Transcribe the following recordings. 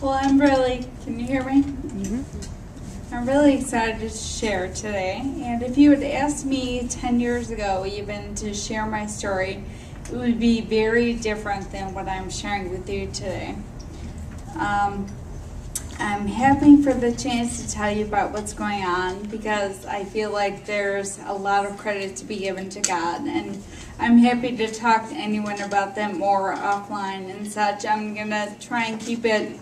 Well, can you hear me? I'm really excited to share today. And if you had asked me 10 years ago even to share my story, it would be very different than what I'm sharing with you today. I'm happy for the chance to tell you about what's going on because I feel like there's a lot of credit to be given to God, and I'm happy to talk to anyone about that more offline and such. I'm going to try and keep it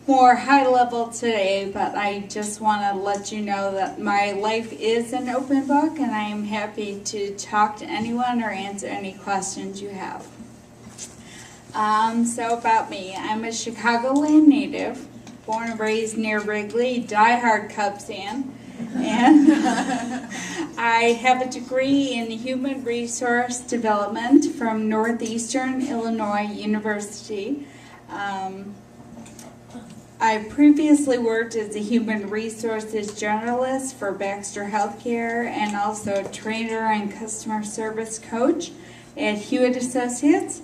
more high level today, but I just want to let you know that my life is an open book, and I am happy to talk to anyone or answer any questions you have. So about me, I'm a Chicagoland native, born and raised near Wrigley, diehard Cubs fan, and I have a degree in human resource development from Northeastern Illinois University. I previously worked as a human resources journalist for Baxter Healthcare and also trainer and customer service coach at Hewitt Associates.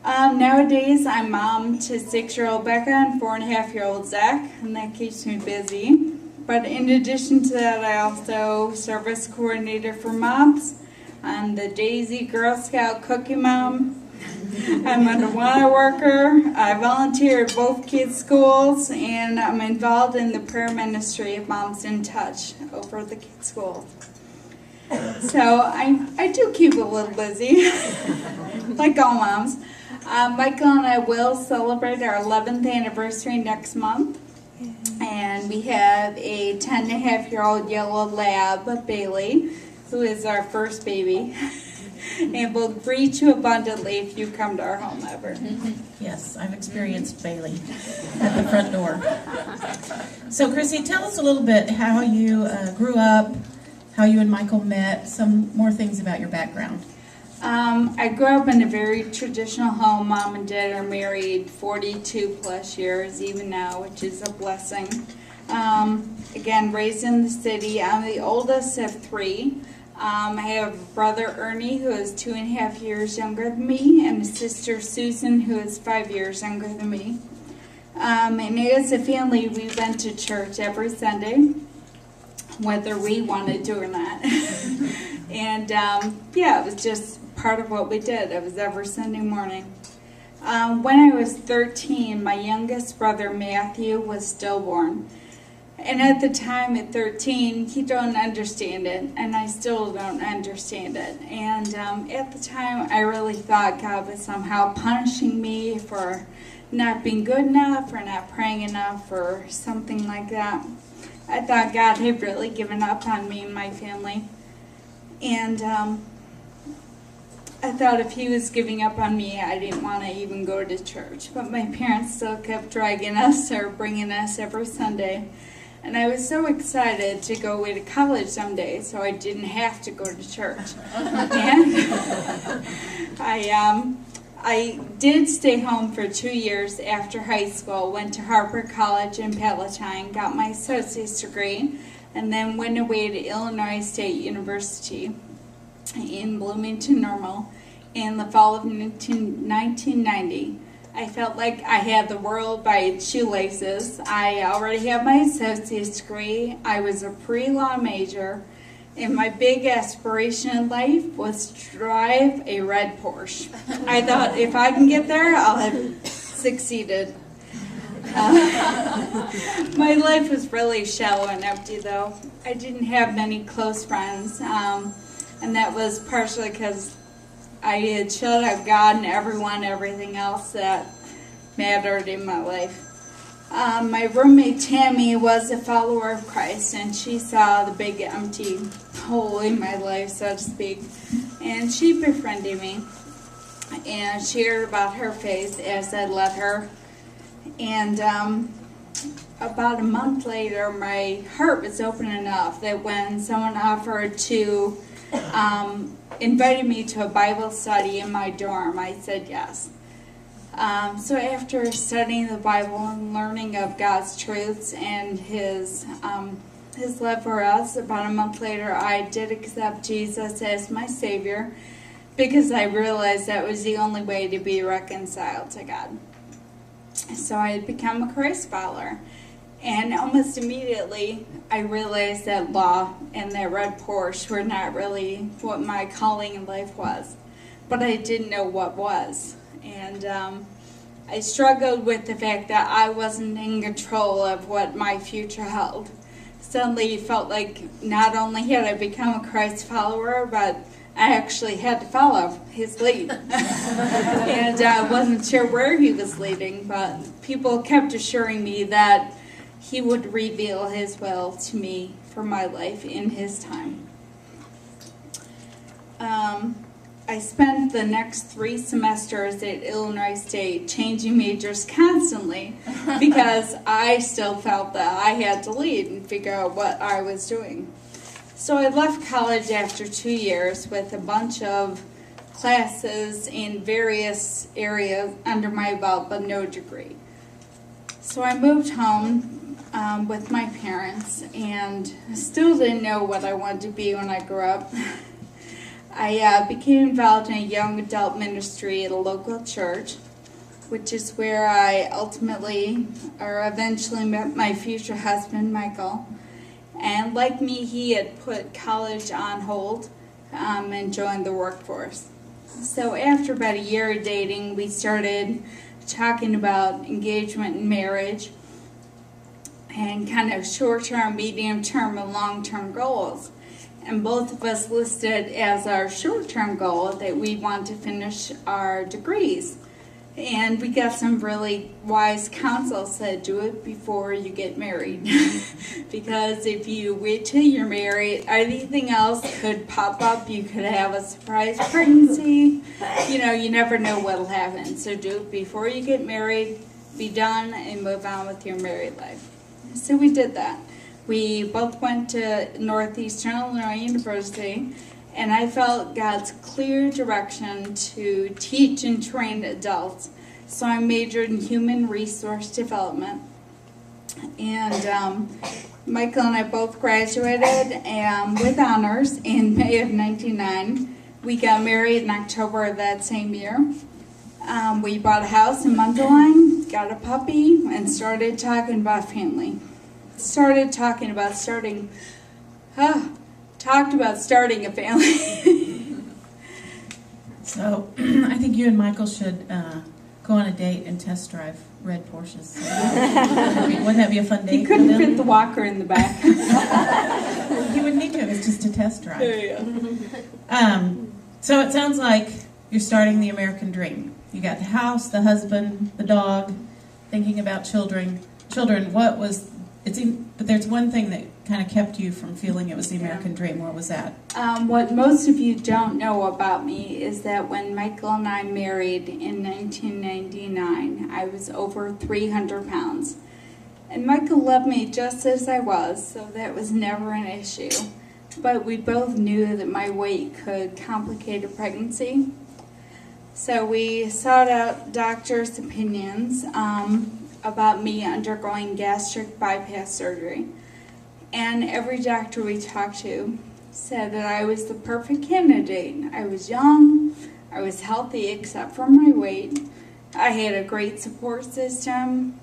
Nowadays, I'm mom to 6-year-old Becca and 4.5-year-old Zach, and that keeps me busy. But in addition to that, I also service coordinator for moms. I'm the Daisy Girl Scout cookie mom. I'm an Awana worker. I volunteer at both kids' schools, and I'm involved in the prayer ministry of Moms in Touch over the kids' schools. So I do keep a little busy, like all moms. Michael and I will celebrate our 11th anniversary next month, and we have a 10.5-year-old yellow lab, Bailey, who is our first baby, and will greet you abundantly if you come to our home ever. Yes, I've experienced Bailey at the front door. So, Chrissy, tell us a little bit how you grew up, how you and Michael met, some more things about your background. I grew up in a very traditional home. Mom and Dad are married 42 plus years, even now, which is a blessing. Again, raised in the city. I'm the oldest of 3. I have a brother, Ernie, who is 2.5 years younger than me, and a sister, Susan, who is 5 years younger than me. And as a family, we went to church every Sunday, whether we wanted to or not. And it was just part of what we did. It was every Sunday morning. When I was 13, my youngest brother, Matthew, was stillborn. And at the time, at 13, he don't understand it, and I still don't understand it. And at the time, I really thought God was somehow punishing me for not being good enough, or not praying enough, or something like that. I thought God had really given up on me and my family. And I thought if he was giving up on me, I didn't want to even go to church. But my parents still kept dragging us or bringing us every Sunday. And I was so excited to go away to college someday, so I didn't have to go to church. And I did stay home for 2 years after high school, went to Harper College in Palatine, got my associate's degree, and then went away to Illinois State University in Bloomington Normal in the fall of 1990. I felt like I had the world by its shoelaces. I already had my associate's degree. I was a pre-law major, and my big aspiration in life was to drive a red Porsche. I thought if I can get there, I'll have succeeded. My life was really shallow and empty, though. I didn't have many close friends, and that was partially because I had shut out God and everything else that mattered in my life. My roommate Tammy was a follower of Christ, and she saw the big empty hole in my life, so to speak, and she befriended me and shared about her faith as I led her. And about a month later, my heart was open enough that when someone offered to invited me to a Bible study in my dorm, I said yes. So after studying the Bible and learning of God's truths and His love for us, about a month later, I did accept Jesus as my Savior because I realized that was the only way to be reconciled to God. So I had become a Christ follower. And almost immediately, I realized that law and that red Porsche were not really what my calling in life was. But I didn't know what was. And I struggled with the fact that I wasn't in control of what my future held. Suddenly it felt like not only had I become a Christ follower, but I actually had to follow his lead. And I wasn't sure where he was leading, but people kept assuring me that he would reveal his will to me for my life in his time. I spent the next 3 semesters at Illinois State changing majors constantly because I still felt that I had to lead and figure out what I was doing. So I left college after 2 years with a bunch of classes in various areas under my belt, but no degree. So I moved home with my parents and still didn't know what I wanted to be when I grew up. I became involved in a young adult ministry at a local church, which is where I eventually met my future husband, Michael. And like me, he had put college on hold and joined the workforce. So after about a year of dating, we started talking about engagement and marriage and kind of short-term, medium-term, and long-term goals. And both of us listed as our short-term goal that we want to finish our degrees. And we got some really wise counsel, said do it before you get married. Because if you wait till you're married, anything else could pop up. You could have a surprise pregnancy. You know, you never know what'll happen. So do it before you get married, be done, and move on with your married life. So we did that. We both went to Northeastern Illinois University, and I felt God's clear direction to teach and train adults. So I majored in human resource development. And Michael and I both graduated with honors in May of 1999. We got married in October of that same year. We bought a house in Mundelein, got a puppy, and started talking about family. Talked about starting a family. So I think you and Michael should go on a date and test drive red Porsches. Wouldn't that be a fun date? He couldn't fit the walker in the back. He wouldn't need to. It's just a test drive. There you go. So it sounds like you're starting the American dream. You got the house, the husband, the dog, thinking about children. But there's one thing that kind of kept you from feeling it was the American dream. What was that? What most of you don't know about me is that when Michael and I married in 1999, I was over 300 pounds. And Michael loved me just as I was, so that was never an issue. But we both knew that my weight could complicate a pregnancy. So we sought out doctors' opinions about me undergoing gastric bypass surgery. And every doctor we talked to said that I was the perfect candidate. I was young, I was healthy except for my weight, I had a great support system.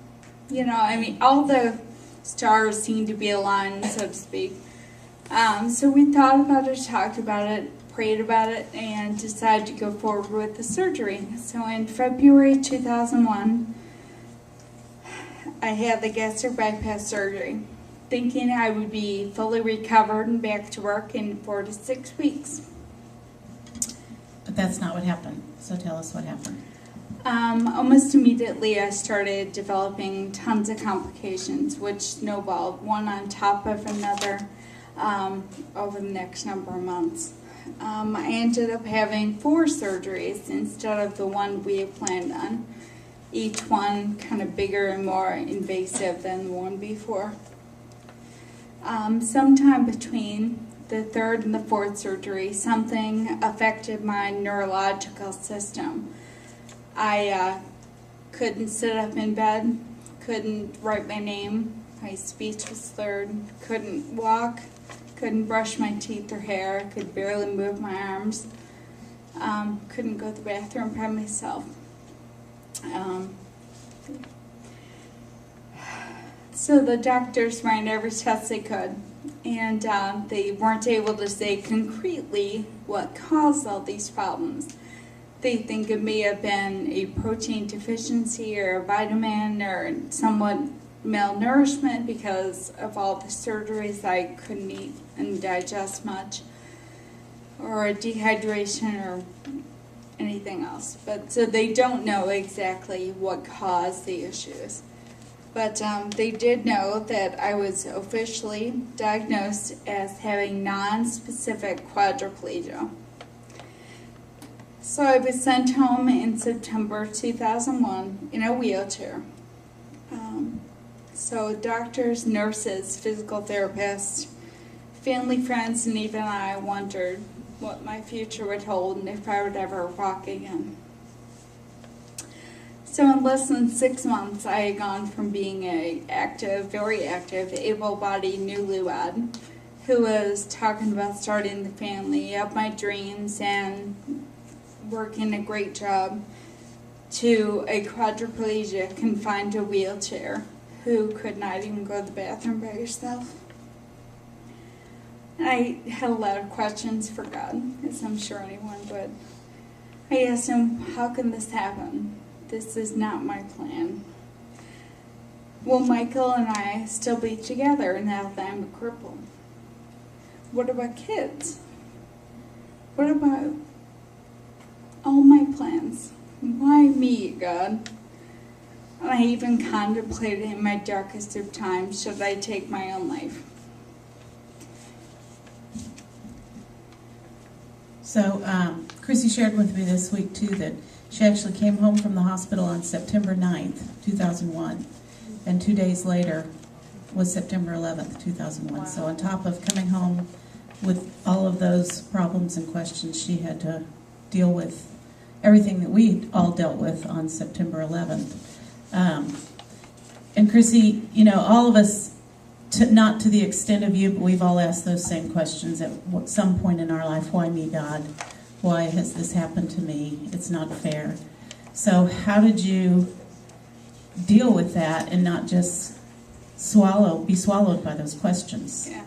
All the stars seemed to be aligned, so to speak. So we thought about it, talked about it, prayed about it, and decided to go forward with the surgery. So in February 2001, I had the gastric bypass surgery, thinking I would be fully recovered and back to work in 4 to 6 weeks. But that's not what happened. So tell us what happened. Almost immediately I started developing tons of complications, which snowballed one on top of another over the next number of months. I ended up having 4 surgeries instead of the one we had planned on. Each one kind of bigger and more invasive than the one before. Sometime between the 3rd and the 4th surgery, something affected my neurological system. I couldn't sit up in bed, couldn't write my name, my speech was slurred, couldn't walk, couldn't brush my teeth or hair, could barely move my arms, couldn't go to the bathroom by myself. So the doctors ran every test they could, and they weren't able to say concretely what caused all these problems. They think it may have been a protein deficiency or a vitamin or somewhat malnourishment because of all the surgeries. I couldn't eat and digest much, or a dehydration or anything else. But so they don't know exactly what caused the issues. But they did know that I was officially diagnosed as having non-specific quadriplegia. So I was sent home in September 2001 in a wheelchair. So doctors, nurses, physical therapists, family, friends, and even I wondered what my future would hold and if I would ever walk again. So in less than 6 months, I had gone from being a active, very active, able-bodied newlywed who was talking about starting the family, of my dreams, and working a great job, to a quadriplegic confined to a wheelchair who could not even go to the bathroom by herself. I had a lot of questions for God, as I'm sure anyone would. I asked him, how can this happen? This is not my plan. Will Michael and I still be together now that I'm a cripple? What about kids? What about all my plans? Why me, God? And I even contemplated in my darkest of times, should I take my own life? So Chrissy shared with me this week too that she actually came home from the hospital on September 9th, 2001, and 2 days later was September 11th, 2001. Wow. So on top of coming home with all of those problems and questions, she had to deal with everything that we all dealt with on September 11th. And Chrissy, you know, all of us, not to the extent of you, but we've all asked those same questions at some point in our life. Why me, God? Why has this happened to me? It's not fair. So how did you deal with that and not just be swallowed by those questions? Yeah.